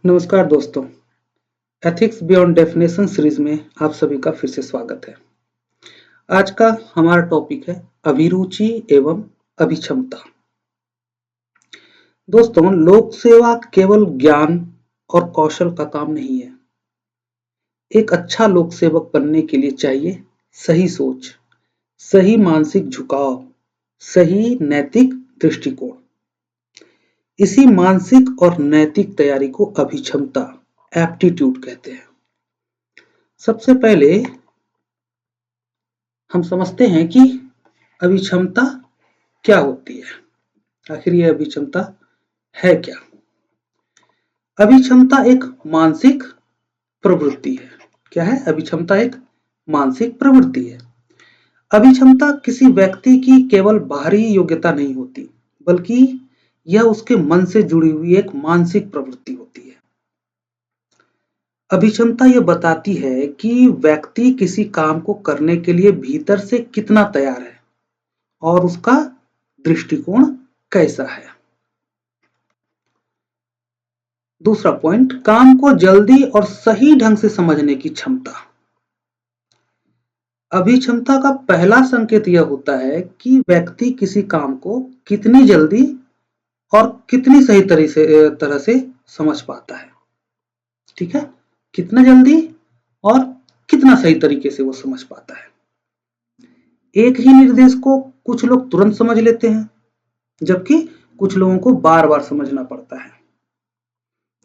नमस्कार दोस्तों, ethics beyond definition series में आप सभी का फिर से स्वागत है। आज का हमारा टॉपिक है अभिरुचि एवं अभिक्षमता। दोस्तों, लोक सेवा केवल ज्ञान और कौशल का काम नहीं है। एक अच्छा लोक सेवक बनने के लिए चाहिए सही सोच, सही मानसिक झुकाव, सही नैतिक दृष्टिकोण। इसी मानसिक और नैतिक तैयारी को अभिक्षमता एप्टीट्यूड कहते हैं। सबसे पहले हम समझते हैं कि अभिक्षमता क्या होती है। आखिर यह अभिक्षमता है क्या? अभिक्षमता एक मानसिक प्रवृत्ति है। क्या है? अभिक्षमता एक मानसिक प्रवृत्ति है। अभिक्षमता किसी व्यक्ति की केवल बाहरी योग्यता नहीं होती, बल्कि यह उसके मन से जुड़ी हुई एक मानसिक प्रवृत्ति होती है। अभिक्षमता यह बताती है कि व्यक्ति किसी काम को करने के लिए भीतर से कितना तैयार है और उसका दृष्टिकोण कैसा है। दूसरा पॉइंट, काम को जल्दी और सही ढंग से समझने की क्षमता। अभिक्षमता का पहला संकेत यह होता है कि व्यक्ति किसी काम को कितनी जल्दी और कितनी सही तरह से समझ पाता है। ठीक है, कितना जल्दी और कितना सही तरीके से वो समझ पाता है। एक ही निर्देश को कुछ लोग तुरंत समझ लेते हैं, जबकि कुछ लोगों को बार बार समझना पड़ता है।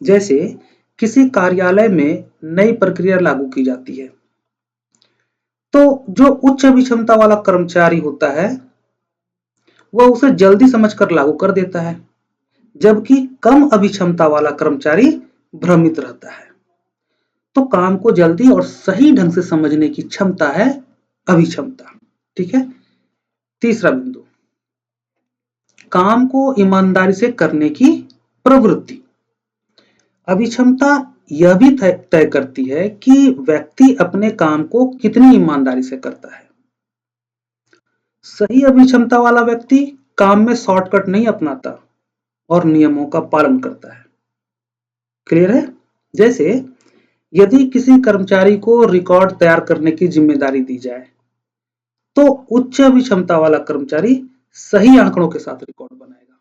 जैसे किसी कार्यालय में नई प्रक्रिया लागू की जाती है, तो जो उच्च अभिक्षमता वाला कर्मचारी होता है वह उसे जल्दी समझकर लागू कर देता है, जबकि कम अभिक्षमता वाला कर्मचारी भ्रमित रहता है। तो काम को जल्दी और सही ढंग से समझने की क्षमता है अभिक्षमता। ठीक है। तीसरा बिंदु, काम को ईमानदारी से करने की प्रवृत्ति। अभिक्षमता यह भी तय करती है कि व्यक्ति अपने काम को कितनी ईमानदारी से करता है। सही अभिक्षमता वाला व्यक्ति काम में शॉर्टकट नहीं अपनाता और नियमों का पालन करता है। क्लियर है? जैसे यदि किसी कर्मचारी को रिकॉर्ड तैयार करने की जिम्मेदारी दी जाए, तो उच्च अभिक्षमता वाला कर्मचारी सही आंकड़ों के साथ रिकॉर्ड बनाएगा,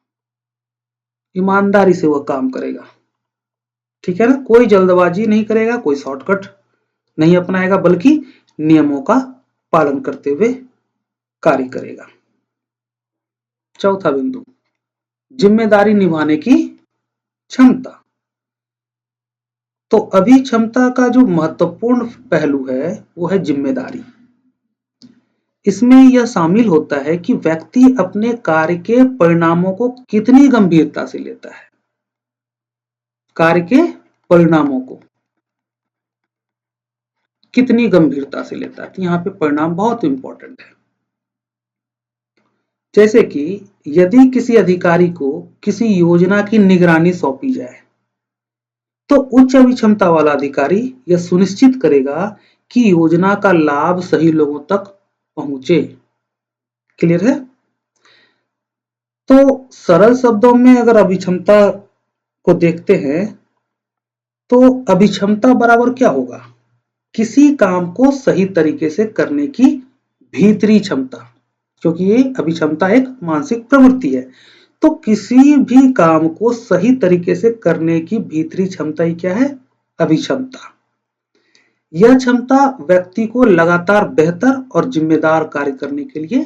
ईमानदारी से वह काम करेगा। ठीक है ना? कोई जल्दबाजी नहीं करेगा, कोई शॉर्टकट नहीं अपनाएगा, बल्कि नियमों का पालन करते हुए कार्य करेगा। चौथा बिंदु, जिम्मेदारी निभाने की क्षमता। तो अभिक्षमता का जो महत्वपूर्ण पहलू है वो है जिम्मेदारी। इसमें यह शामिल होता है कि व्यक्ति अपने कार्य के परिणामों को कितनी गंभीरता से लेता है। कार्य के परिणामों को कितनी गंभीरता से लेता है। यहाँ पे परिणाम बहुत इंपॉर्टेंट है। जैसे कि यदि किसी अधिकारी को किसी योजना की निगरानी सौंपी जाए, तो उच्च अभिक्षमता वाला अधिकारी यह सुनिश्चित करेगा कि योजना का लाभ सही लोगों तक पहुंचे। क्लियर है? तो सरल शब्दों में अगर अभिक्षमता को देखते हैं तो अभिक्षमता बराबर क्या होगा? किसी काम को सही तरीके से करने की भीतरी क्षमता, क्योंकि ये अभिक्षमता एक मानसिक प्रवृत्ति है। तो किसी भी काम को सही तरीके से करने की भीतरी क्षमता ही क्या है? अभिक्षमता। यह क्षमता व्यक्ति को लगातार बेहतर और जिम्मेदार कार्य करने के लिए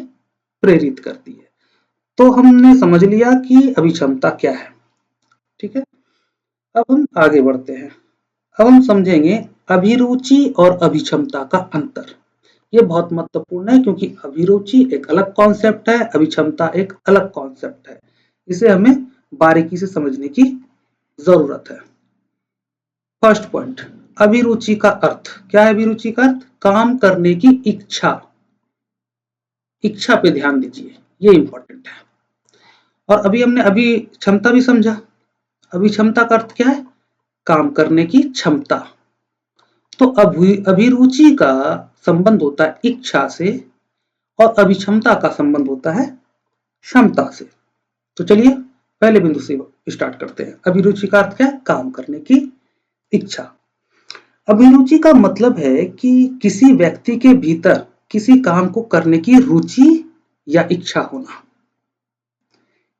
प्रेरित करती है। तो हमने समझ लिया कि अभिक्षमता क्या है। ठीक है, अब हम आगे बढ़ते हैं। अब हम समझेंगे अभिरुचि और अभिक्षमता का अंतर। ये बहुत महत्वपूर्ण है, क्योंकि अभिरुचि एक अलग कॉन्सेप्ट है, अभिक्षमता एक अलग कॉन्सेप्ट है। इसे हमें बारीकी से समझने की जरूरत है। फर्स्ट पॉइंट, अभिरुचि का अर्थ क्या है? अभिरुचि का अर्थ काम करने की इच्छा। इच्छा पे ध्यान दीजिए, ये इंपॉर्टेंट है। और अभी हमने अभिक्षमता भी समझा। अभिक्षमता का अर्थ क्या है? काम करने की क्षमता। तो अभिरुचि का संबंध होता है इच्छा से और अभिक्षमता का संबंध होता है क्षमता से। तो चलिए पहले बिंदु से स्टार्ट करते हैं। अभिरुचि का अर्थ क्या है? काम करने की इच्छा। अभिरुचि का मतलब है कि किसी व्यक्ति के भीतर किसी काम को करने की रुचि या इच्छा होना।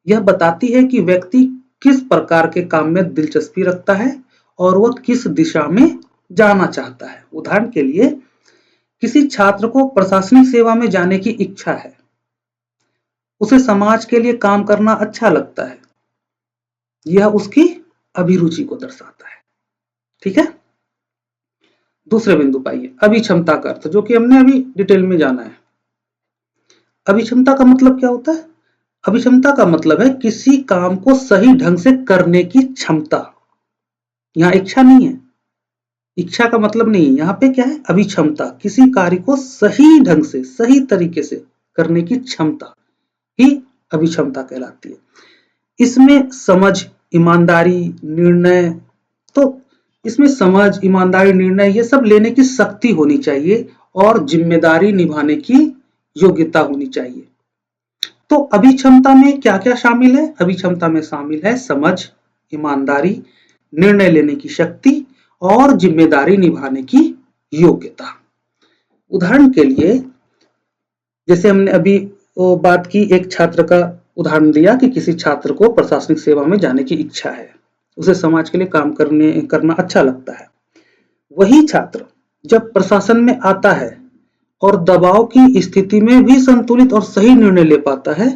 यह बताती है कि व्यक्ति किस प्रकार के काम में दिलचस्पी रखता है और वह किस दिशा में जाना चाहता है। उदाहरण के लिए, किसी छात्र को प्रशासनिक सेवा में जाने की इच्छा है, उसे समाज के लिए काम करना अच्छा लगता है, यह उसकी अभिरुचि को दर्शाता है। ठीक है। दूसरे बिंदु पाइए, अभिक्षमता का अर्थ, जो कि हमने अभी डिटेल में जाना है। अभिक्षमता का मतलब क्या होता है? अभिक्षमता का मतलब है किसी काम को सही ढंग से करने की क्षमता। यहां इच्छा नहीं है, इच्छा का मतलब नहीं है, यहाँ पे क्या है? अभिक्षमता, किसी कार्य को सही ढंग से, सही तरीके से करने की क्षमता ही अभिक्षमता कहलाती है। इसमें समझ, ईमानदारी, निर्णय, तो इसमें समझ, ईमानदारी, निर्णय ये सब लेने की शक्ति होनी चाहिए और जिम्मेदारी निभाने की योग्यता होनी चाहिए। तो अभिक्षमता में क्या क्या शामिल है? अभिक्षमता में शामिल है समझ, ईमानदारी, निर्णय लेने की शक्ति और जिम्मेदारी निभाने की योग्यता। उदाहरण के लिए, जैसे हमने अभी वो बात की, एक छात्र का उदाहरण दिया कि किसी छात्र को प्रशासनिक सेवा में जाने की इच्छा है, उसे समाज के लिए काम करना अच्छा लगता है। वही छात्र जब प्रशासन में आता है और दबाव की स्थिति में भी संतुलित और सही निर्णय ले पाता है,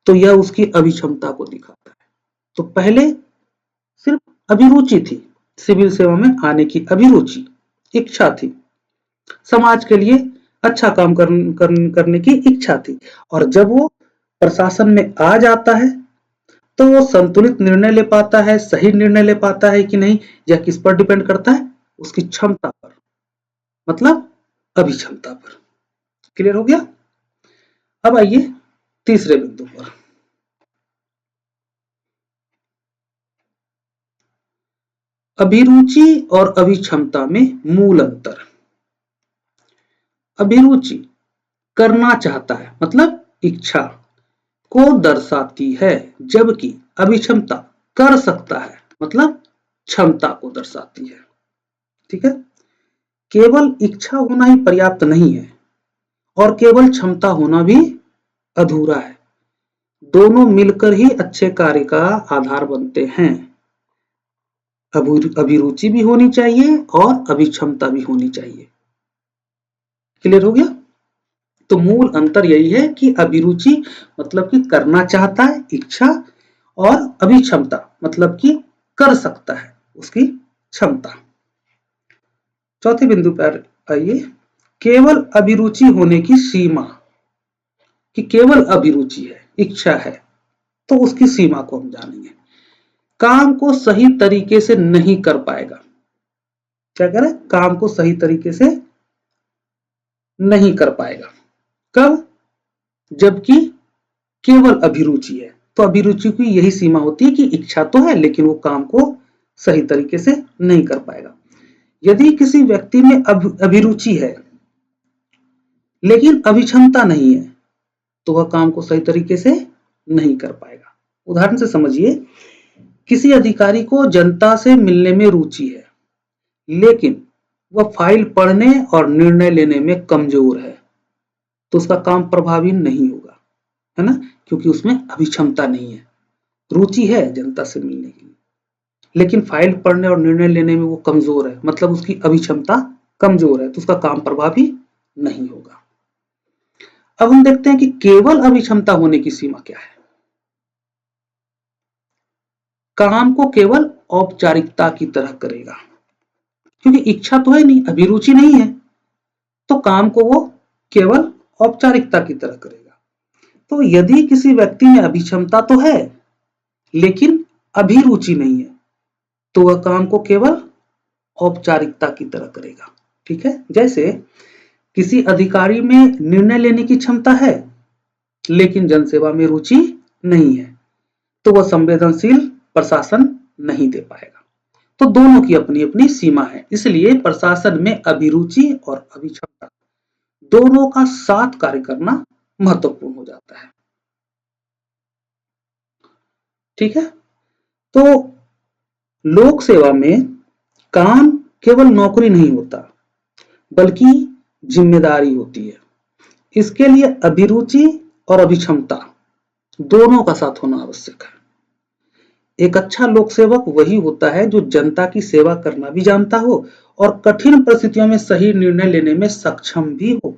तो यह उसकी अभिक्षमता को दिखाता है। तो पहले सिर्फ अभिरुचि थी, सिविल सेवा में आने की अभिरुचि, इच्छा थी, समाज के लिए अच्छा काम करने की इच्छा थी, और जब वो प्रशासन में आ जाता है तो वो संतुलित निर्णय ले पाता है, सही निर्णय ले पाता है कि नहीं, यह किस पर डिपेंड करता है? उसकी क्षमता पर, मतलब अभिक्षमता पर। क्लियर हो गया? अब आइए तीसरे बिंदु पर। अभिरुचि और अभिक्षमता में मूल अंतर। अभिरुचि करना चाहता है, मतलब इच्छा को दर्शाती है, जबकि अभिक्षमता कर सकता है, मतलब क्षमता को दर्शाती है। ठीक है। केवल इच्छा होना ही पर्याप्त नहीं है और केवल क्षमता होना भी अधूरा है। दोनों मिलकर ही अच्छे कार्य का आधार बनते हैं। अभिरुचि भी होनी चाहिए और अभिक्षमता भी होनी चाहिए। क्लियर हो गया? तो मूल अंतर यही है कि अभिरुचि मतलब कि करना चाहता है, इच्छा, और अभिक्षमता मतलब कि कर सकता है, उसकी क्षमता। चौथे बिंदु पर आइए, केवल अभिरुचि होने की सीमा। कि केवल अभिरुचि है, इच्छा है, तो उसकी सीमा को हम जानेंगे। काम को सही तरीके से नहीं कर पाएगा। क्या कह रहा है? काम को सही तरीके से नहीं कर पाएगा। कब? जबकि केवल अभिरुचि है। तो अभिरुचि की यही सीमा होती है कि इच्छा तो है लेकिन वो काम को सही तरीके से नहीं कर पाएगा। यदि किसी व्यक्ति में अभिरुचि है लेकिन अभिक्षमता नहीं है, तो वह काम को सही तरीके से नहीं कर पाएगा। उदाहरण से समझिए, किसी अधिकारी को जनता से मिलने में रुचि है लेकिन वह फाइल पढ़ने और निर्णय लेने में कमजोर है, तो उसका काम प्रभावी नहीं होगा, है ना, क्योंकि उसमें अभिक्षमता नहीं है। रुचि है जनता से मिलने के लिए, लेकिन फाइल पढ़ने और निर्णय लेने में वो कमजोर है, मतलब उसकी अभिक्षमता कमजोर है, तो उसका काम प्रभावी नहीं होगा। अब हम देखते हैं कि केवल अभिक्षमता होने की सीमा क्या है। काम को केवल औपचारिकता की तरह करेगा, क्योंकि इच्छा तो है नहीं, अभिरुचि नहीं है, तो काम को वो केवल औपचारिकता की तरह करेगा। तो यदि किसी व्यक्ति में अभिक्षमता तो है लेकिन अभिरुचि नहीं है, तो वह काम को केवल औपचारिकता की तरह करेगा। ठीक है। जैसे किसी अधिकारी में निर्णय लेने की क्षमता है लेकिन जनसेवा में रुचि नहीं है, तो वह संवेदनशील प्रशासन नहीं दे पाएगा। तो दोनों की अपनी अपनी सीमा है, इसलिए प्रशासन में अभिरुचि और अभिक्षमता दोनों का साथ कार्य करना महत्वपूर्ण हो जाता है। ठीक है। तो लोक सेवा में काम केवल नौकरी नहीं होता, बल्कि जिम्मेदारी होती है। इसके लिए अभिरुचि और अभिक्षमता दोनों का साथ होना आवश्यक है। एक अच्छा लोक सेवक वही होता है जो जनता की सेवा करना भी जानता हो और कठिन परिस्थितियों में सही निर्णय लेने में सक्षम भी हो।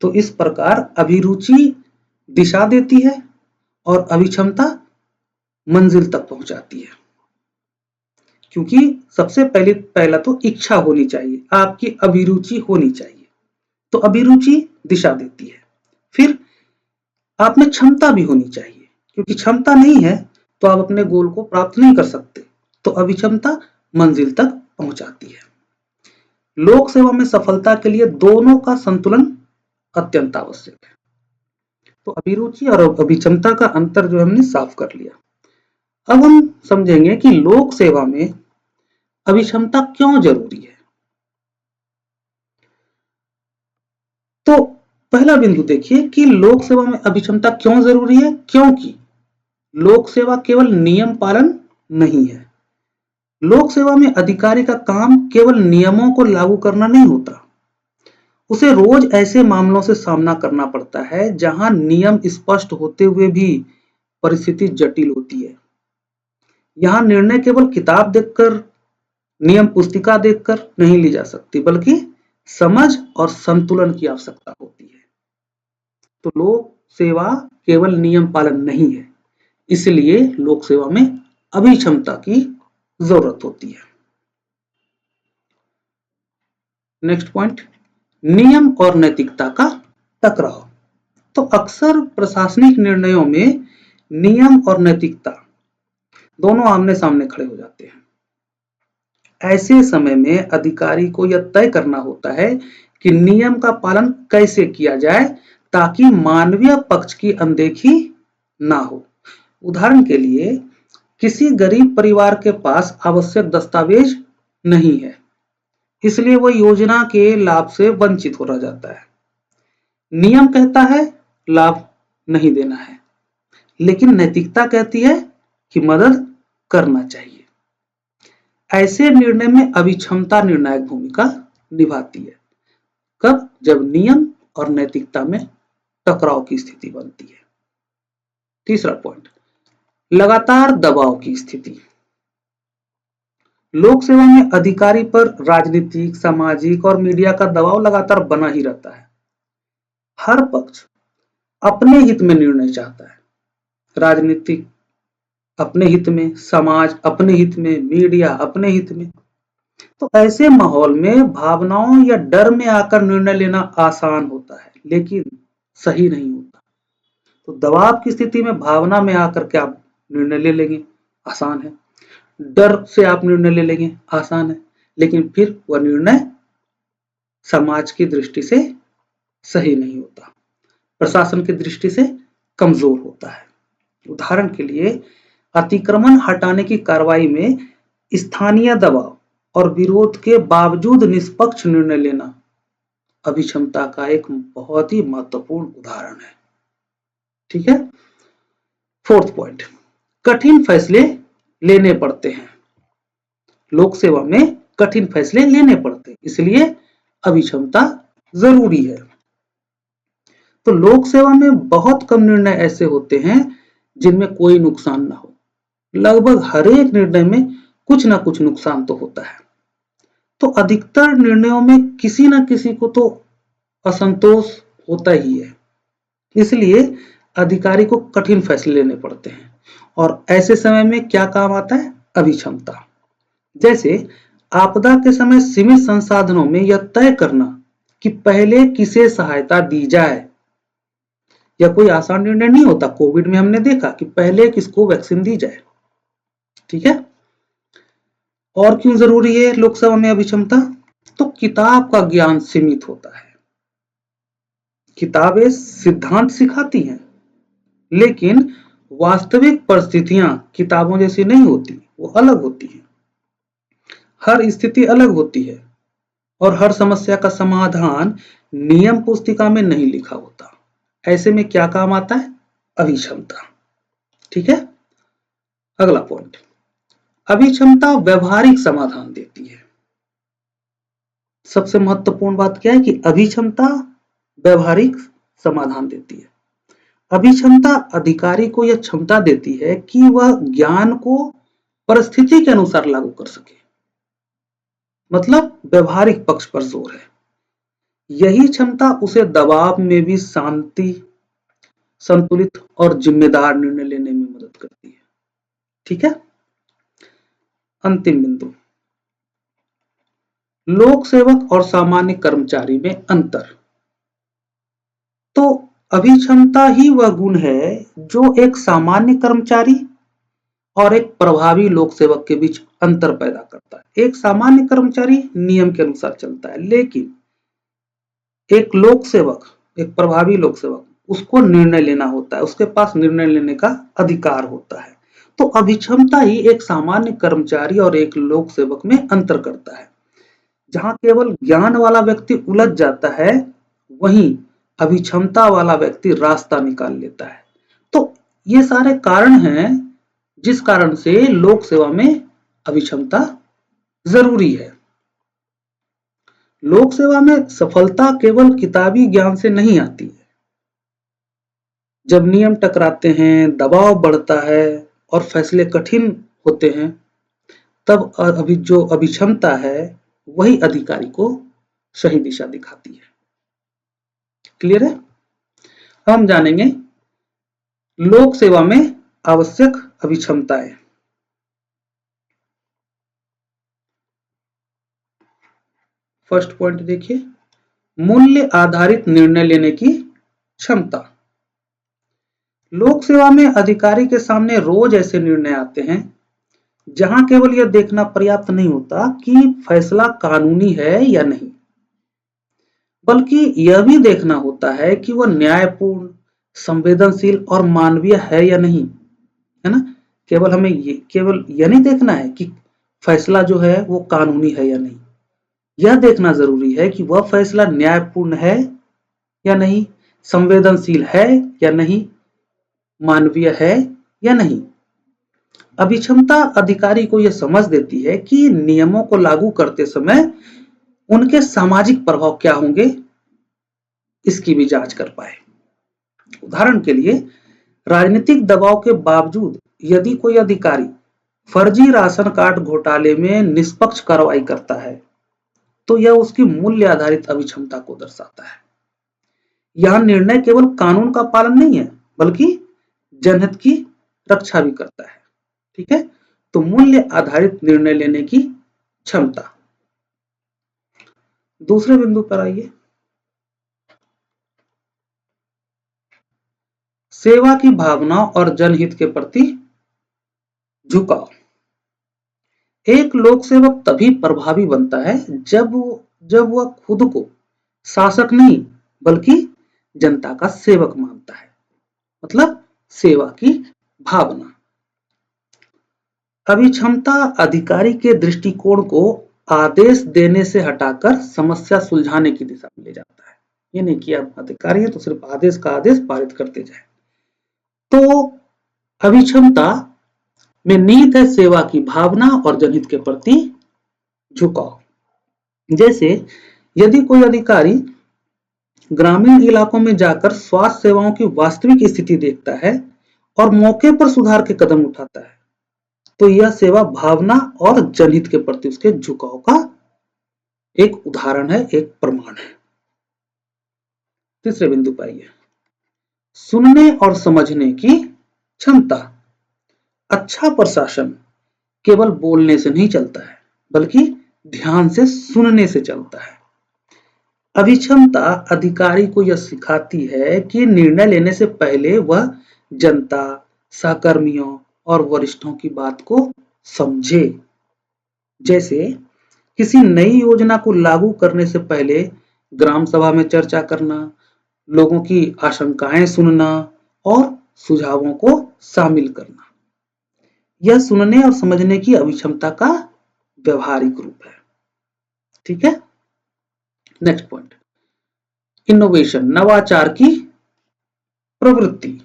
तो इस प्रकार अभिरुचि दिशा देती है और अभिक्षमता मंजिल तक पहुंचाती है। क्योंकि सबसे पहला तो इच्छा होनी चाहिए, आपकी अभिरुचि होनी चाहिए, तो अभिरुचि दिशा देती है। फिर आप में क्षमता भी होनी चाहिए, क्योंकि क्षमता नहीं है तो आप अपने गोल को प्राप्त नहीं कर सकते, तो अभिक्षमता मंजिल तक पहुंचाती है। लोक सेवा में सफलता के लिए दोनों का संतुलन अत्यंत आवश्यक है। तो अभिरुचि और अभिक्षमता का अंतर जो हमने साफ कर लिया। अब हम समझेंगे कि लोक सेवा में अभिक्षमता क्यों जरूरी है। तो पहला बिंदु देखिए कि लोक सेवा में अभिक्षमता क्यों जरूरी है। क्योंकि लोक सेवा केवल नियम पालन नहीं है। लोक सेवा में अधिकारी का काम केवल नियमों को लागू करना नहीं होता, उसे रोज ऐसे मामलों से सामना करना पड़ता है जहां नियम स्पष्ट होते हुए भी परिस्थिति जटिल होती है। यहां निर्णय केवल किताब देखकर, नियम पुस्तिका देखकर नहीं ली जा सकती, बल्कि समझ और संतुलन की आवश्यकता होती है। तो लोक सेवा केवल नियम पालन नहीं है, इसलिए लोक सेवा में अभिक्षमता की जरूरत होती है। नेक्स्ट पॉइंट, नियम और नैतिकता का टकराव। तो अक्सर प्रशासनिक निर्णयों में नियम और नैतिकता दोनों आमने सामने खड़े हो जाते हैं। ऐसे समय में अधिकारी को यह तय करना होता है कि नियम का पालन कैसे किया जाए ताकि मानवीय पक्ष की अनदेखी ना हो। उदाहरण के लिए, किसी गरीब परिवार के पास आवश्यक दस्तावेज नहीं है, इसलिए वह योजना के लाभ से वंचित हो रह जाता है। नियम कहता है लाभ नहीं देना है, लेकिन नैतिकता कहती है कि मदद करना चाहिए। ऐसे निर्णय में अभिक्षमता निर्णायक भूमिका निभाती है। कब? जब नियम और नैतिकता में टकराव की स्थिति बनती है। तीसरा पॉइंट, लगातार दबाव की स्थिति। लोक सेवा में अधिकारी पर राजनीतिक, सामाजिक और मीडिया का दबाव लगातार बना ही रहता है। हर पक्ष अपने हित में निर्णय चाहता है। राजनीतिक अपने हित में, समाज अपने हित में, मीडिया अपने हित में। तो ऐसे माहौल में भावनाओं या डर में आकर निर्णय लेना आसान होता है, लेकिन सही नहीं होता। तो दबाव की स्थिति में भावना में आकर के आप निर्णय ले लेंगे, आसान है। डर से आप निर्णय ले लेंगे, आसान है, लेकिन फिर वह निर्णय समाज की दृष्टि से सही नहीं होता, प्रशासन की दृष्टि से कमजोर होता है। उदाहरण के लिए, अतिक्रमण हटाने की कार्रवाई में स्थानीय दबाव और विरोध के बावजूद निष्पक्ष निर्णय लेना अभिक्षमता का एक बहुत ही महत्वपूर्ण उदाहरण है। ठीक है। फोर्थ पॉइंट, कठिन फैसले लेने पड़ते हैं। लोक सेवा में कठिन फैसले लेने पड़ते हैं, इसलिए अभिक्षमता जरूरी है। तो लोक सेवा में बहुत कम निर्णय ऐसे होते हैं जिनमें कोई नुकसान ना हो। लगभग हर एक निर्णय में कुछ ना कुछ नुकसान तो होता है। तो अधिकतर निर्णयों में किसी ना किसी को तो असंतोष होता ही है, इसलिए अधिकारी को कठिन फैसले लेने पड़ते हैं। और ऐसे समय में क्या काम आता है? अभिक्षमता। जैसे आपदा के समय सीमित संसाधनों में यह तय करना कि पहले किसे सहायता दी जाए, यह कोई आसान निर्णय नहीं होता। कोविड में हमने देखा कि पहले किसको वैक्सीन दी जाए। ठीक है। और क्यों जरूरी है लोक सेवा में अभिक्षमता? तो किताब का ज्ञान सीमित होता है। किताबें सिद्धांत सिखाती हैं, लेकिन वास्तविक परिस्थितियां किताबों जैसी नहीं होती, वो अलग होती हैं। हर स्थिति अलग होती है और हर समस्या का समाधान नियम पुस्तिका में नहीं लिखा होता। ऐसे में क्या काम आता है? अभिक्षमता। ठीक है। अगला पॉइंट, अभिक्षमता व्यवहारिक समाधान देती है। सबसे महत्वपूर्ण बात क्या है कि अभिक्षमता व्यवहारिक समाधान देती है। अभिक्षमता अधिकारी को यह क्षमता देती है कि वह ज्ञान को परिस्थिति के अनुसार लागू कर सके, मतलब व्यवहारिक पक्ष पर जोर है। यही क्षमता उसे दबाव में भी शांति, संतुलित और जिम्मेदार निर्णय लेने में मदद करती है। ठीक है। अंतिम बिंदु, लोक सेवक और सामान्य कर्मचारी में अंतर। तो अभिक्षमता ही वह गुण है जो एक सामान्य कर्मचारी और एक प्रभावी लोक सेवक के बीच अंतर पैदा करता है। एक सामान्य कर्मचारी नियम के अनुसार चलता है, लेकिन एक लोक सेवक, एक प्रभावी लोक सेवक, उसको निर्णय लेना होता है, उसके पास निर्णय लेने का अधिकार होता है। तो अभिक्षमता ही एक सामान्य कर्मचारी और एक लोक सेवक में अंतर करता है। जहां केवल ज्ञान वाला व्यक्ति उलझ जाता है, वहीं अभिक्षमता वाला व्यक्ति रास्ता निकाल लेता है। तो ये सारे कारण हैं जिस कारण से लोक सेवा में अभिक्षमता जरूरी है। लोक सेवा में सफलता केवल किताबी ज्ञान से नहीं आती है। जब नियम टकराते हैं, दबाव बढ़ता है और फैसले कठिन होते हैं, तब जो अभिक्षमता है वही अधिकारी को सही दिशा दिखाती है। क्लियर है? हम जानेंगे लोक सेवा में आवश्यक अभिक्षमताएं। फर्स्ट पॉइंट देखिए, मूल्य आधारित निर्णय लेने की क्षमता। लोक सेवा में अधिकारी के सामने रोज ऐसे निर्णय आते हैं जहां केवल यह देखना पर्याप्त नहीं होता कि फैसला कानूनी है या नहीं, बल्कि यह भी देखना होता है कि वह न्यायपूर्ण, संवेदनशील और मानवीय है या नहीं, है ना। केवल यह नहीं देखना है कि फैसला जो है वो कानूनी है या नहीं, यह देखना जरूरी है कि वह फैसला न्यायपूर्ण है या नहीं, संवेदनशील है या नहीं, मानवीय है या नहीं। अभिक्षमता अधिकारी को यह समझ देती है कि नियमों को लागू करते समय उनके सामाजिक प्रभाव क्या होंगे, इसकी भी जांच कर पाए। उदाहरण के लिए, राजनीतिक दबाव के बावजूद यदि कोई अधिकारी फर्जी राशन कार्ड घोटाले में निष्पक्ष कार्रवाई करता है, तो यह उसकी मूल्य आधारित अभिक्षमता को दर्शाता है। यह निर्णय केवल कानून का पालन नहीं है, बल्कि जनहित की रक्षा भी करता है। ठीक है। तो मूल्य आधारित निर्णय लेने की क्षमता। दूसरे बिंदु पर आइए, सेवा की भावना और जनहित के प्रति झुकाव। एक लोक सेवक तभी प्रभावी बनता है जब वह खुद को शासक नहीं बल्कि जनता का सेवक मानता है, मतलब सेवा की भावना। अभिक्षमता अधिकारी के दृष्टिकोण को आदेश देने से हटाकर समस्या सुलझाने की दिशा में ले जाता है। ये नहीं कि आप अधिकारी हैं तो सिर्फ आदेश का आदेश पारित करते जाए। तो अभिक्षमता में नींव है सेवा की भावना और जनहित के प्रति झुकाव। जैसे यदि कोई अधिकारी ग्रामीण इलाकों में जाकर स्वास्थ्य सेवाओं की वास्तविक स्थिति देखता है और मौके पर सुधार के कदम उठाता है, तो यह सेवा भावना और जनहित के प्रति उसके झुकाव का एक उदाहरण है, एक प्रमाण है। तीसरे बिंदु पर आइए, सुनने और समझने की क्षमता। अच्छा प्रशासन केवल बोलने से नहीं चलता है, बल्कि ध्यान से सुनने से चलता है। अभिक्षमता अधिकारी को यह सिखाती है कि निर्णय लेने से पहले वह जनता, सहकर्मियों और वरिष्ठों की बात को समझे। जैसे किसी नई योजना को लागू करने से पहले ग्राम सभा में चर्चा करना, लोगों की आशंकाएं सुनना और सुझावों को शामिल करना। यह सुनने और समझने की अभिक्षमता का व्यवहारिक रूप है। ठीक है। नेक्स्ट पॉइंट, इनोवेशन, नवाचार की प्रवृत्ति।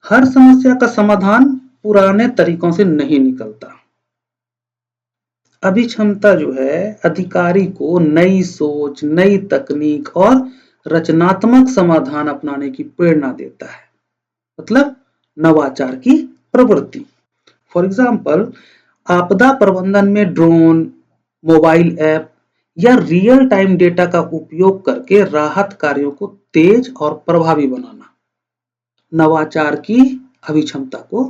हर समस्या का समाधान पुराने तरीकों से नहीं निकलता। अभिक्षमता जो है अधिकारी को नई सोच, नई तकनीक और रचनात्मक समाधान अपनाने की प्रेरणा देता है, मतलब नवाचार की प्रवृत्ति। फॉर एग्जाम्पल, आपदा प्रबंधन में ड्रोन, मोबाइल ऐप या रियल टाइम डेटा का उपयोग करके राहत कार्यों को तेज और प्रभावी बनाना नवाचार की अभिक्षमता को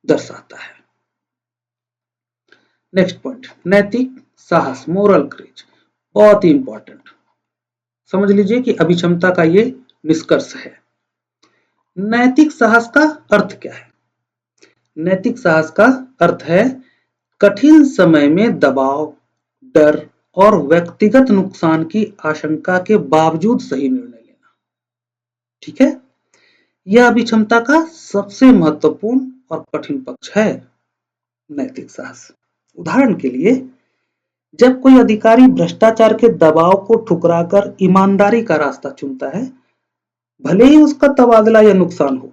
दर्शाता है। नेक्स्ट पॉइंट, नैतिक साहस, मोरल करेज, बहुत ही इंपॉर्टेंट। समझ लीजिए कि अभिक्षमता का ये निष्कर्ष है। नैतिक साहस का अर्थ क्या है? नैतिक साहस का अर्थ है कठिन समय में दबाव, डर और व्यक्तिगत नुकसान की आशंका के बावजूद सही निर्णय लेना। ठीक है, यह अभिक्षमता का सबसे महत्वपूर्ण और कठिन पक्ष है, नैतिक साहस। उदाहरण के लिए, जब कोई अधिकारी भ्रष्टाचार के दबाव को ठुकराकर ईमानदारी का रास्ता चुनता है, भले ही उसका तबादला या नुकसान हो,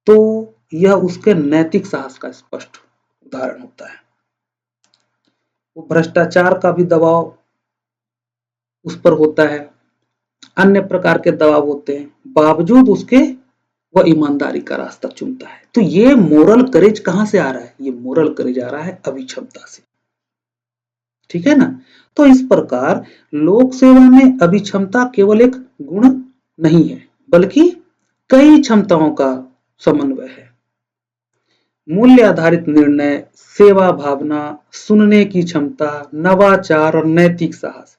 तो यह उसके नैतिक साहस का स्पष्ट उदाहरण होता है। वो भ्रष्टाचार का भी दबाव उस पर होता है, अन्य प्रकार के दबाव होते हैं, बावजूद उसके वह ईमानदारी का रास्ता चुनता है। तो ये मोरल करेज कहां से आ रहा है? ये मोरल करेज आ रहा है अभिक्षमता से। ठीक है ना? तो इस प्रकार लोक सेवा में अभिक्षमता केवल एक गुण नहीं है, बल्कि कई क्षमताओं का समन्वय है। मूल्य आधारित निर्णय, सेवा भावना, सुनने की क्षमता, नवाचार और नैतिक साहस,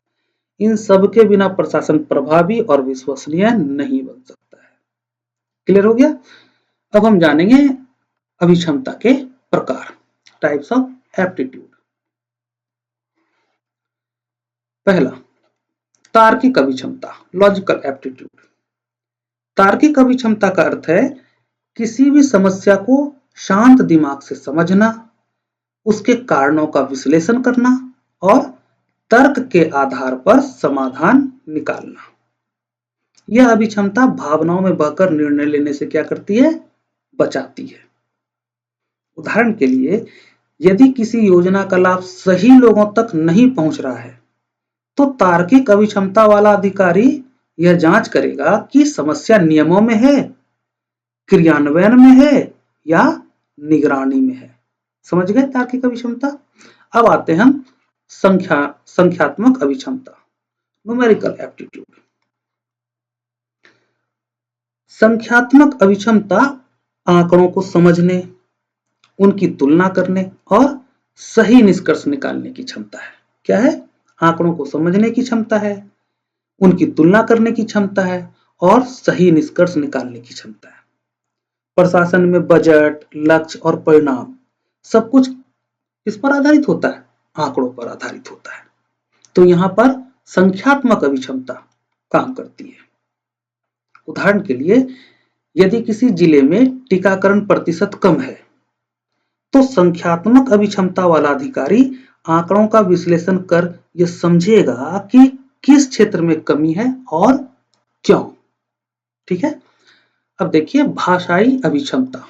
इन सब के बिना प्रशासन प्रभावी और विश्वसनीय नहीं बन सकता है। क्लियर हो गया? अब हम जानेंगे अभिक्षमता के प्रकार, टाइप्स ऑफ एप्टीट्यूड। पहला, तार्किक अभिक्षमता, लॉजिकल एप्टीट्यूड। तार्किक अभिक्षमता का अर्थ है किसी भी समस्या को शांत दिमाग से समझना, उसके कारणों का विश्लेषण करना और तर्क के आधार पर समाधान निकालना। यह अभिक्षमता भावनाओं में बहकर निर्णय लेने से क्या करती है? बचाती है। उदाहरण के लिए, यदि किसी योजना का लाभ सही लोगों तक नहीं पहुंच रहा है, तो तार्किक अभिक्षमता वाला अधिकारी यह जांच करेगा कि समस्या नियमों में है, क्रियान्वयन में है या निगरानी में है। समझ गए तार्किक अभिक्षमता? अब आते हैं हम संख्यात्मक अभिक्षमता, न्यूमेरिकल एप्टीट्यूड। संख्यात्मक अभिक्षमता आंकड़ों को समझने, उनकी तुलना करने और सही निष्कर्ष निकालने की क्षमता है। क्या है? आंकड़ों को समझने की क्षमता है, उनकी तुलना करने की क्षमता है और सही निष्कर्ष निकालने की क्षमता है। प्रशासन में बजट, लक्ष्य और परिणाम सब कुछ किस पर आधारित होता है? आंकड़ों पर आधारित होता है। तो यहां पर संख्यात्मक अभिक्षमता काम करती है। उदाहरण के लिए, यदि किसी जिले में टीकाकरण प्रतिशत कम है, तो संख्यात्मक अभिक्षमता वाला अधिकारी आंकड़ों का विश्लेषण कर यह समझेगा कि किस क्षेत्र में कमी है और क्यों। ठीक है? अब देखिए भाषाई अभिक्षमता,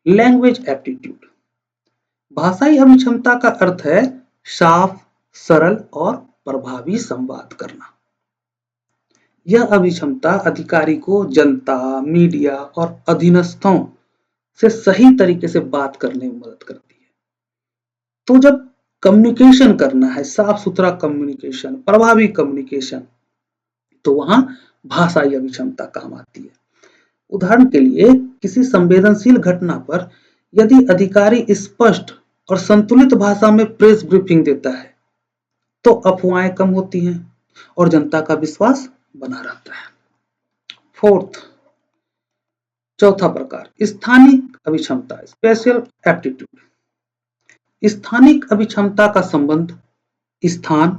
लैंग्वेज एप्टीट्यूड। भाषाई अभिक्षमता का अर्थ है साफ, सरल और प्रभावी संवाद करना। यह अभिक्षमता अधिकारी को जनता, मीडिया और अधीनस्थों से सही तरीके से बात करने में मदद करती है। तो जब कम्युनिकेशन करना है, साफ सुथरा कम्युनिकेशन, प्रभावी कम्युनिकेशन, तो वहां भाषाई अभिक्षमता काम आती है। उदाहरण के लिए, किसी संवेदनशील घटना पर यदि अधिकारी स्पष्ट और संतुलित भाषा में प्रेस ब्रीफिंग देता है, तो अफवाहें कम होती हैं और जनता का विश्वास बना रहता है। चौथा प्रकार, स्थानिक अभिक्षमता, स्पेशल एप्टीट्यूड। स्थानिक अभिक्षमता का संबंध स्थान,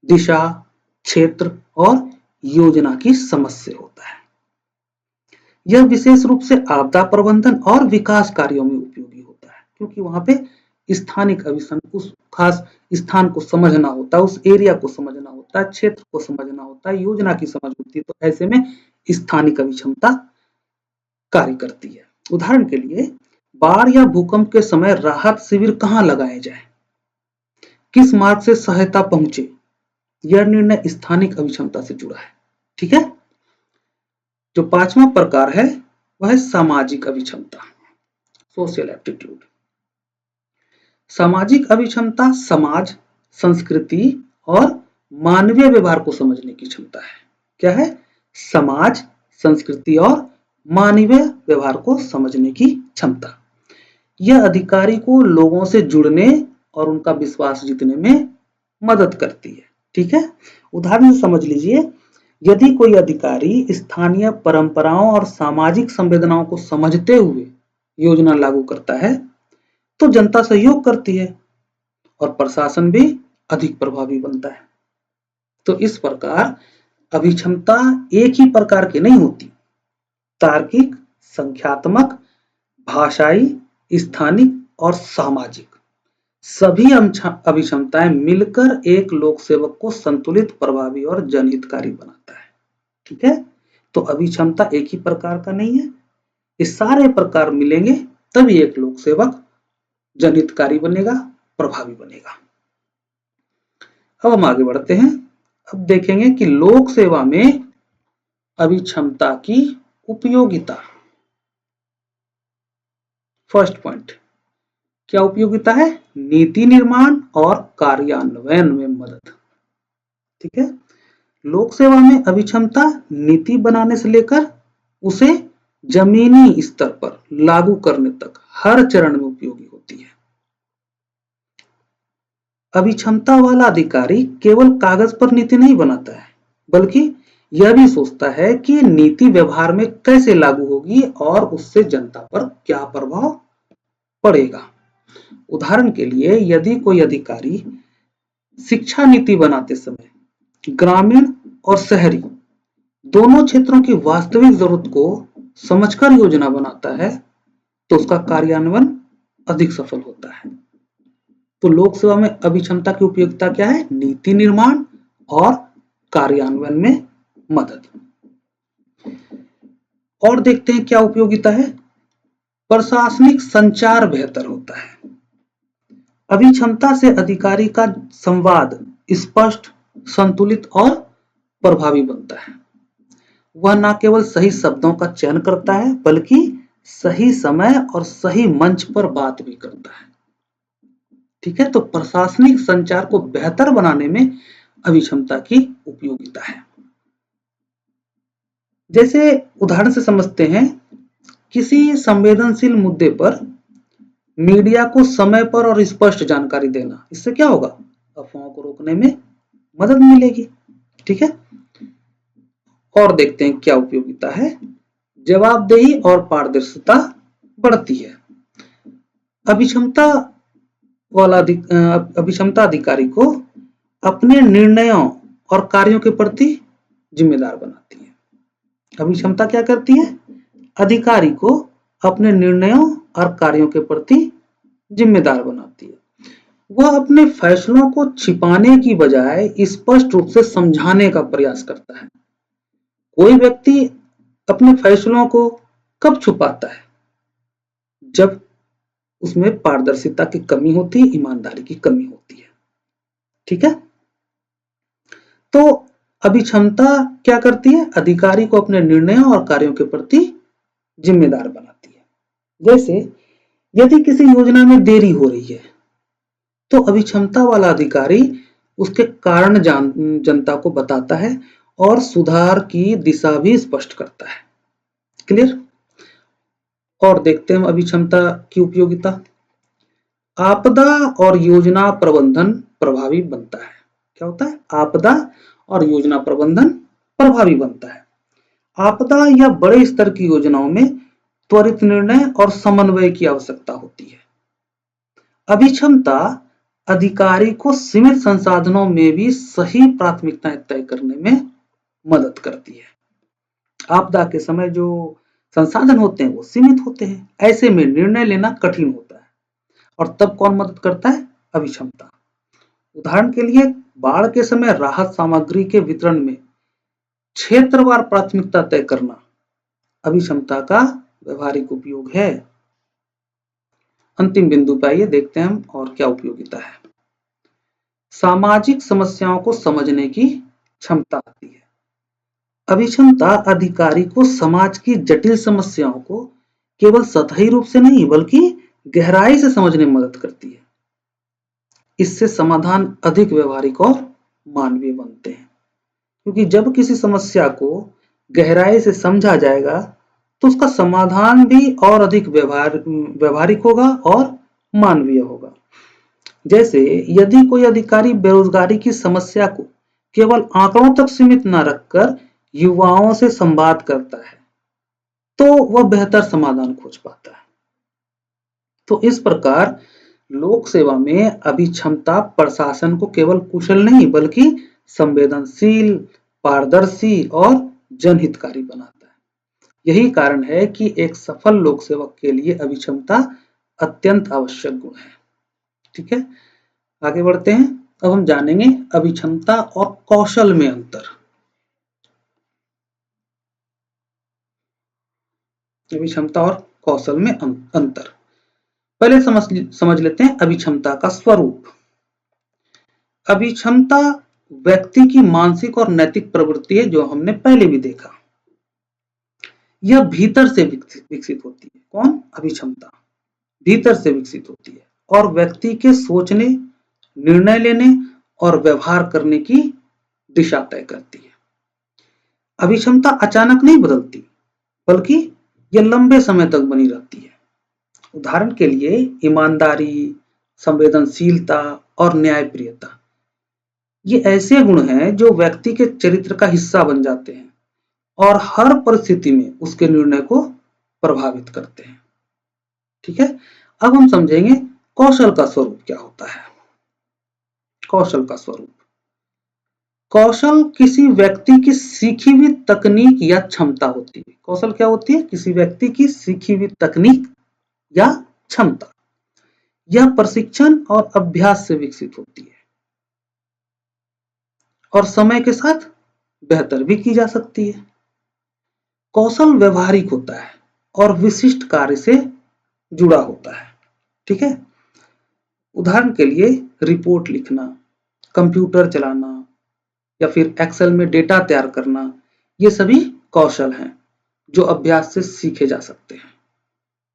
दिशा, क्षेत्र और योजना की समझ से होता है। यह विशेष रूप से आपदा प्रबंधन और विकास कार्यों में उपयोगी होता है, क्योंकि वहां पे स्थानिक अभिक्षमता, उस खास स्थान को समझना होता है, उस एरिया को समझना होता है, क्षेत्र को समझना होता है, योजना की समझ होती है। तो ऐसे में स्थानिक अभिक्षमता कार्य करती है। उदाहरण के लिए, बाढ़ या भूकंप के समय राहत शिविर कहां लगाए जाए, किस मार्ग से सहायता पहुंचे, यह निर्णय स्थानिक अभिक्षमता से जुड़ा है। ठीक है। जो पांचवा प्रकार है वह है सामाजिक अभिक्षमता, सोशल एप्टीट्यूड। सामाजिक अभिक्षमता समाज, संस्कृति और मानवीय व्यवहार को समझने की क्षमता है। क्या है? समाज, संस्कृति और मानवीय व्यवहार को समझने की क्षमता। यह अधिकारी को लोगों से जुड़ने और उनका विश्वास जीतने में मदद करती है। ठीक है। उदाहरण से समझ लीजिए, यदि कोई अधिकारी स्थानीय परंपराओं और सामाजिक संवेदनाओं को समझते हुए योजना लागू करता है तो जनता सहयोग करती है और प्रशासन भी अधिक प्रभावी बनता है। तो इस प्रकार अभिक्षमता एक ही प्रकार की नहीं होती। तार्किक, संख्यात्मक, भाषाई, स्थानिक और सामाजिक सभी अभिक्षमताएं मिलकर एक लोक सेवक को संतुलित, प्रभावी और जनहितकारी बनाता है। ठीक है। तो अभिक्षमता एक ही प्रकार का नहीं है, ये सारे प्रकार मिलेंगे तभी एक लोक सेवक जनहितकारी बनेगा, प्रभावी बनेगा। अब हम आगे बढ़ते हैं। अब देखेंगे कि लोक सेवा में अभिक्षमता की उपयोगिता। फर्स्ट पॉइंट, क्या उपयोगिता है? नीति निर्माण और कार्यान्वयन में मदद। ठीक है। लोक सेवा में अभिक्षमता नीति बनाने से लेकर उसे जमीनी स्तर पर लागू करने तक हर चरण में उपयोगी होती है। अभिक्षमता वाला अधिकारी केवल कागज पर नीति नहीं बनाता है, बल्कि यह भी सोचता है कि नीति व्यवहार में कैसे लागू होगी और उससे जनता पर क्या प्रभाव पड़ेगा। उदाहरण के लिए, यदि कोई अधिकारी शिक्षा नीति बनाते समय ग्रामीण और शहरी दोनों क्षेत्रों की वास्तविक जरूरत को समझकर योजना बनाता है तो उसका कार्यान्वयन अधिक सफल होता है। तो लोक सेवा में अभिक्षमता की उपयोगिता क्या है? नीति निर्माण और कार्यान्वयन में मदद। और देखते हैं क्या उपयोगिता है। प्रशासनिक संचार बेहतर होता है। अभिक्षमता से अधिकारी का संवाद स्पष्ट, संतुलित और प्रभावी बनता है। वह न केवल सही शब्दों का चयन करता है, बल्कि सही समय और सही मंच पर बात भी करता है। ठीक है। तो प्रशासनिक संचार को बेहतर बनाने में अभिक्षमता की उपयोगिता है। जैसे उदाहरण से समझते हैं, किसी संवेदनशील मुद्दे पर मीडिया को समय पर और स्पष्ट जानकारी देना, इससे क्या होगा? अफवाहों को रोकने में मदद मिलेगी। ठीक है। और देखते हैं क्या उपयोगिता है। जवाबदेही और पारदर्शिता बढ़ती है। अभिक्षमता अधिकारी को अपने निर्णयों और कार्यों के प्रति जिम्मेदार बनाती है। अभिक्षमता क्या करती है? अधिकारी को अपने निर्णयों और कार्यों के प्रति जिम्मेदार बनाती है। वह अपने फैसलों को छिपाने की बजाय स्पष्ट रूप से समझाने का प्रयास करता है। कोई व्यक्ति अपने फैसलों को कब छुपाता है? जब उसमें पारदर्शिता की कमी होती है, ईमानदारी की कमी होती है। ठीक है। तो अभिक्षमता क्या करती है? अधिकारी को अपने निर्णयों और कार्यों के प्रति जिम्मेदार बनाती है। जैसे यदि किसी योजना में देरी हो रही है तो अभिक्षमता वाला अधिकारी उसके कारण जनता को बताता है और सुधार की दिशा भी स्पष्ट करता है। क्लियर। और देखते हैं अभिक्षमता की उपयोगिता। आपदा और योजना प्रबंधन प्रभावी बनता है। क्या होता है? आपदा और योजना प्रबंधन प्रभावी बनता है। आपदा या बड़े स्तर की योजनाओं में त्वरित निर्णय और समन्वय की आवश्यकता होती है। अभिक्षमता अधिकारी को सीमित संसाधनों में भी सही प्राथमिकताएं तय करने में मदद करती है। आपदा के समय जो संसाधन होते हैं वो सीमित होते हैं, ऐसे में निर्णय लेना कठिन होता है। और तब कौन मदद करता है? अभिक्षमता। उदाहरण के लिए, बाढ़ के समय राहत सामग्री के वितरण में क्षेत्रवार प्राथमिकता तय करना अभिक्षमता का व्यवहारिक उपयोग है। अंतिम बिंदु पे आइए, देखते हैं हम और क्या उपयोगिता है। सामाजिक समस्याओं को समझने की क्षमता आती है। अभिक्षमता अधिकारी को समाज की जटिल समस्याओं को केवल सतही रूप से नहीं बल्कि गहराई से समझने में मदद करती है। इससे समाधान अधिक व्यवहारिक और मानवीय बनते हैं, क्योंकि जब किसी समस्या को गहराई से समझा जाएगा तो उसका समाधान भी और अधिक व्यवहारिक होगा और मानवीय होगा। जैसे यदि कोई अधिकारी बेरोजगारी की समस्या को केवल आंकड़ों तक सीमित न रखकर युवाओं से संवाद करता है तो वह बेहतर समाधान खोज पाता है। तो इस प्रकार लोक सेवा में अभिक्षमता प्रशासन को केवल कुशल नहीं बल्कि संवेदनशील, पारदर्शी और जनहितकारी बनाता है। यही कारण है कि एक सफल लोक सेवक के लिए अभिक्षमता अत्यंत आवश्यक गुण है। ठीक है, आगे बढ़ते हैं। अब हम जानेंगे अभिक्षमता और कौशल में अंतर। अभिक्षमता और कौशल में अंतर। पहले समझ लेते हैं अभिक्षमता का स्वरूप। अभिक्षमता व्यक्ति की मानसिक और नैतिक प्रवृत्ति है, जो हमने पहले भी देखा। यह भीतर से विकसित होती है। कौन? अभिक्षमता भीतर से विकसित होती है और व्यक्ति के सोचने, निर्णय लेने और व्यवहार करने की दिशा तय करती है। अभिक्षमता अचानक नहीं बदलती बल्कि यह लंबे समय तक बनी रहती है। उदाहरण के लिए ईमानदारी, संवेदनशीलता और न्यायप्रियता, ये ऐसे गुण हैं जो व्यक्ति के चरित्र का हिस्सा बन जाते हैं और हर परिस्थिति में उसके निर्णय को प्रभावित करते हैं। ठीक है, अब हम समझेंगे कौशल का स्वरूप क्या होता है। कौशल का स्वरूप, कौशल किसी व्यक्ति की सीखी हुई तकनीक या क्षमता होती है। कौशल क्या होती है? किसी व्यक्ति की सीखी हुई तकनीक या क्षमता। यह प्रशिक्षण और अभ्यास से विकसित होती है और समय के साथ बेहतर भी की जा सकती है। कौशल व्यवहारिक होता है और विशिष्ट कार्य से जुड़ा होता है। ठीक है, उदाहरण के लिए रिपोर्ट लिखना, कंप्यूटर चलाना या फिर एक्सेल में डेटा तैयार करना, ये सभी कौशल हैं जो अभ्यास से सीखे जा सकते हैं।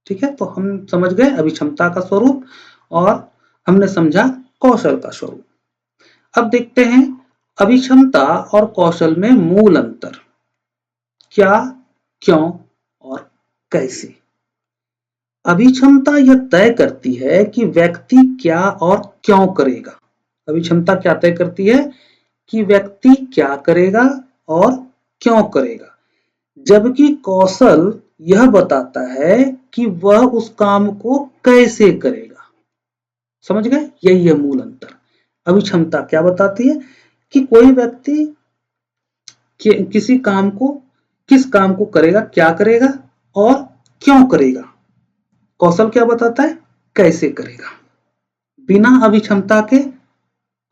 ठीक है, तो हम समझ गए अभिक्षमता का स्वरूप और हमने समझा कौशल का स्वरूप। अब देखते हैं अभिक्षमता और कौशल में मूल अंतर क्या, क्यों और कैसे। अभिक्षमता यह तय करती है कि व्यक्ति क्या और क्यों करेगा। अभिक्षमता क्या तय करती है कि व्यक्ति क्या करेगा और क्यों करेगा, जबकि कौशल यह बताता है कि वह उस काम को कैसे करेगा। समझ गए? यही है मूल अंतर। अभिक्षमता क्या बताती है कि कोई व्यक्ति किस काम को करेगा, क्या करेगा और क्यों करेगा। कौशल क्या बताता है? कैसे करेगा। बिना अभिक्षमता के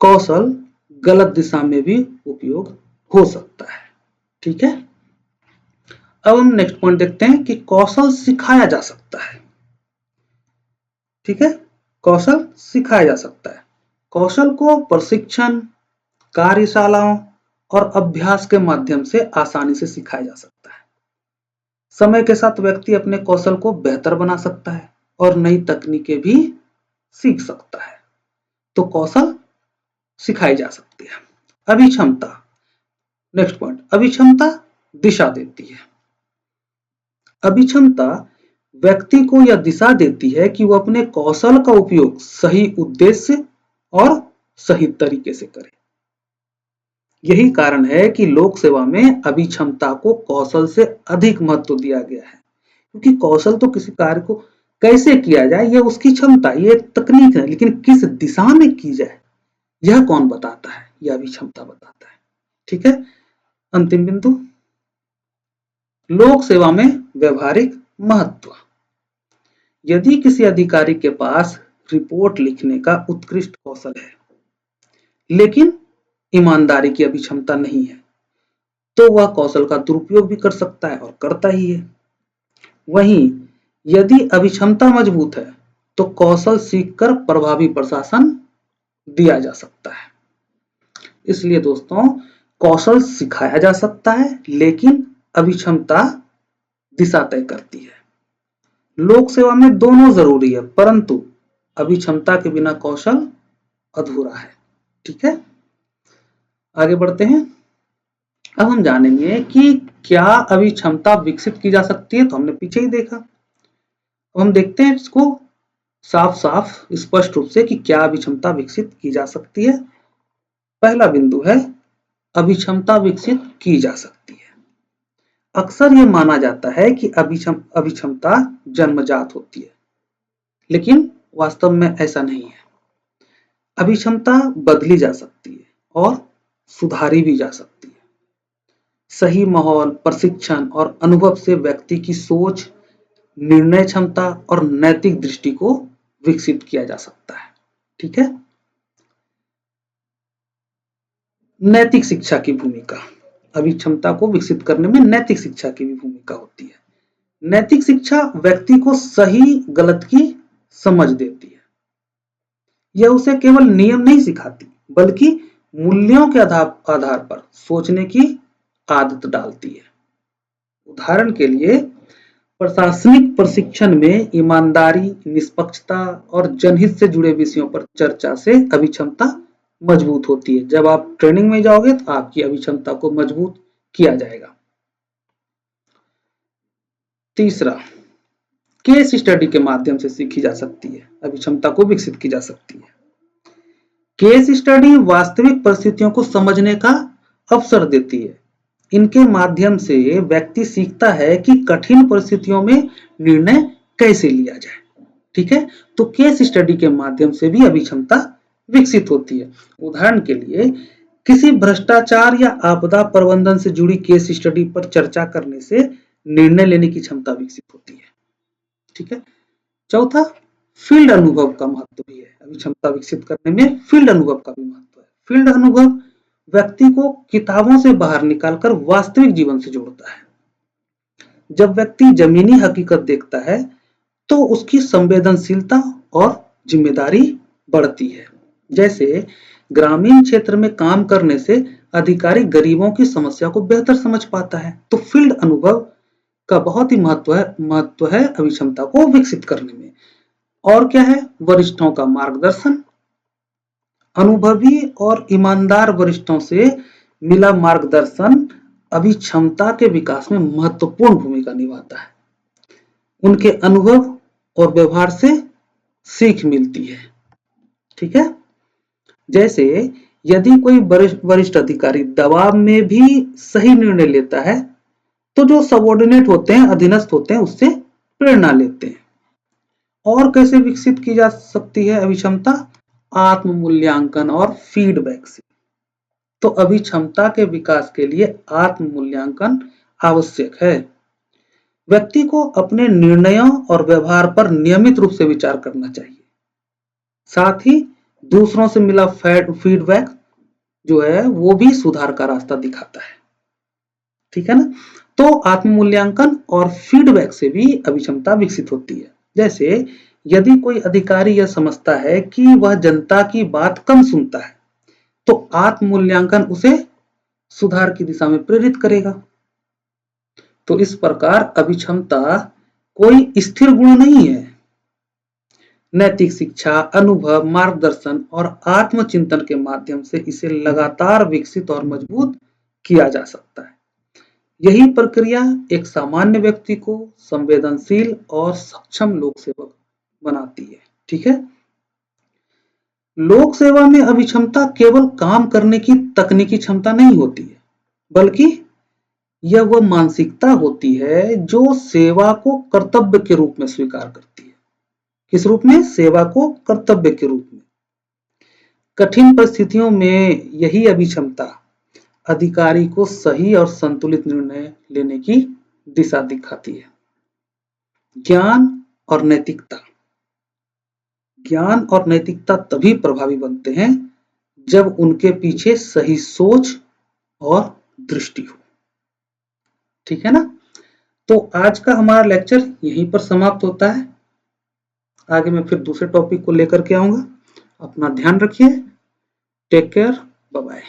कौशल गलत दिशा में भी उपयोग हो सकता है। ठीक है, अब हम नेक्स्ट पॉइंट देखते हैं कि कौशल सिखाया जा सकता है। ठीक है, कौशल सिखाया जा सकता है। कौशल को प्रशिक्षण, कार्यशालाओं और अभ्यास के माध्यम से आसानी से सिखाया जा सकता है। समय के साथ व्यक्ति अपने कौशल को बेहतर बना सकता है और नई तकनीकें भी सीख सकता है। तो कौशल सिखाई जा सकती है। अभिक्षमता, नेक्स्ट पॉइंट, अभिक्षमता दिशा देती है। अभिक्षमता व्यक्ति को यह दिशा देती है कि वह अपने कौशल का उपयोग सही उद्देश्य और सही तरीके से करे। यही कारण है कि लोक सेवा में अभिक्षमता को कौशल से अधिक महत्व दिया गया है, क्योंकि कौशल तो किसी कार्य को कैसे किया जाए यह उसकी क्षमता, ये एक तकनीक है, लेकिन किस दिशा में की जाए यह कौन बताता है? यह अभिक्षमता बताता है। ठीक है, अंतिम बिंदु, लोक सेवा में व्यवहारिक महत्व। यदि किसी अधिकारी के पास रिपोर्ट लिखने का उत्कृष्ट कौशल है लेकिन ईमानदारी की अभिक्षमता नहीं है, तो वह कौशल का दुरुपयोग भी कर सकता है और करता ही है। वहीं यदि अभिक्षमता मजबूत है तो कौशल सीखकर प्रभावी प्रशासन दिया जा सकता है। इसलिए दोस्तों, कौशल सिखाया जा सकता है, लेकिन अभिक्षमता दिशा तय करती है। लोक सेवा में दोनों जरूरी है, परंतु अभिक्षमता के बिना कौशल अधूरा है। ठीक है, आगे बढ़ते हैं। अब हम जानेंगे कि क्या अभिक्षमता विकसित की जा सकती है। तो हमने पीछे ही देखा, तो हम देखते हैं इसको साफ साफ स्पष्ट रूप से कि क्या अभिक्षमता विकसित की जा सकती है। पहला बिंदु है, अभिक्षमता विकसित की जा सकती है। अक्सर यह माना जाता है कि अभिक्षमता जन्मजात होती है, लेकिन वास्तव में ऐसा नहीं है। अभिक्षमता बदली जा सकती है और सुधारी भी जा सकती है। सही माहौल, प्रशिक्षण और अनुभव से व्यक्ति की सोच, निर्णय क्षमता और नैतिक दृष्टि को विकसित किया जा सकता है। ठीक है, नैतिक शिक्षा की भूमिका, अभिक्षमता को विकसित करने में नैतिक शिक्षा की भी भूमिका होती है। नैतिक शिक्षा व्यक्ति को सही गलत की समझ देती है। यह उसे केवल नियम नहीं सिखाती, बल्कि मूल्यों के आधार पर सोचने की आदत डालती है। उदाहरण के लिए, प्रशासनिक प्रशिक्षण में ईमानदारी, निष्पक्षता और जनहित से जुड़े विषयों पर चर्चा से अभिक्षमता मजबूत होती है। जब आप ट्रेनिंग में जाओगे तो आपकी अभिक्षमता को मजबूत किया जाएगा। तीसरा, केस स्टडी के माध्यम से सीखी जा सकती है, अभिक्षमता को विकसित की जा सकती है। केस स्टडी वास्तविक परिस्थितियों को समझने का अवसर देती है। इनके माध्यम से व्यक्ति सीखता है कि कठिन परिस्थितियों में निर्णय कैसे लिया जाए। ठीक है, तो केस स्टडी के माध्यम से भी अभिक्षमता विकसित होती है। उदाहरण के लिए, किसी भ्रष्टाचार या आपदा प्रबंधन से जुड़ी केस स्टडी पर चर्चा करने से निर्णय लेने की क्षमता विकसित होती है। ठीक है, चौथा, फील्ड अनुभव का महत्व भी है। अभिक्षमता विकसित करने में फील्ड अनुभव का भी महत्व है। फील्ड अनुभव व्यक्ति को किताबों से बाहर निकालकर वास्तविक जीवन से जोड़ता है। जब व्यक्ति जमीनी हकीकत देखता है तो उसकी संवेदनशीलता और जिम्मेदारी बढ़ती है। जैसे ग्रामीण क्षेत्र में काम करने से अधिकारी गरीबों की समस्या को बेहतर समझ पाता है। तो फील्ड अनुभव का बहुत ही महत्व है अभिक्षमता को विकसित करने में। और क्या है, वरिष्ठों का मार्गदर्शन। अनुभवी और ईमानदार वरिष्ठों से मिला मार्गदर्शन अभिक्षमता के विकास में महत्वपूर्ण भूमिका निभाता है। उनके अनुभव और व्यवहार से सीख मिलती है। ठीक है, जैसे यदि कोई वरिष्ठ अधिकारी दबाव में भी सही निर्णय लेता है तो जो सबऑर्डिनेट होते हैं, अधीनस्थ होते हैं, उससे प्रेरणा लेते हैं। और कैसे विकसित की जा सकती है अभिक्षमता? आत्म मूल्यांकन और फीडबैक से। तो अभिक्षमता के विकास के लिए आत्म मूल्यांकन आवश्यक है। व्यक्ति को अपने निर्णयों और व्यवहार पर नियमित रूप से विचार करना चाहिए। साथ ही दूसरों से मिला फीडबैक जो है वो भी सुधार का रास्ता दिखाता है। ठीक है ना, तो आत्म मूल्यांकन और फीडबैक से भी अभिक्षमता विकसित होती है। जैसे यदि कोई अधिकारी यह समझता है कि वह जनता की बात कम सुनता है तो आत्म मूल्यांकन उसे सुधार की दिशा में प्रेरित करेगा। तो इस प्रकार अभिक्षमता कोई स्थिर गुण नहीं है। नैतिक शिक्षा, अनुभव, मार्गदर्शन और आत्मचिंतन के माध्यम से इसे लगातार विकसित और मजबूत किया जा सकता है। यही प्रक्रिया एक सामान्य व्यक्ति को संवेदनशील और सक्षम लोक सेवक बनाती है। ठीक है, लोक सेवा में अभिक्षमता केवल काम करने की तकनीकी क्षमता नहीं होती है, बल्कि यह वह मानसिकता होती है जो सेवा को कर्तव्य के रूप में स्वीकार करती है। किस रूप में? सेवा को कर्तव्य के रूप में। कठिन परिस्थितियों में यही अभिक्षमता अधिकारी को सही और संतुलित निर्णय लेने की दिशा दिखाती है। ज्ञान और नैतिकता। ज्ञान और नैतिकता तभी प्रभावी बनते हैं जब उनके पीछे सही सोच और दृष्टि हो। ठीक है ना, तो आज का हमारा लेक्चर यहीं पर समाप्त होता है। आगे मैं फिर दूसरे टॉपिक को लेकर के आऊंगा। अपना ध्यान रखिए। Take care. Bye bye.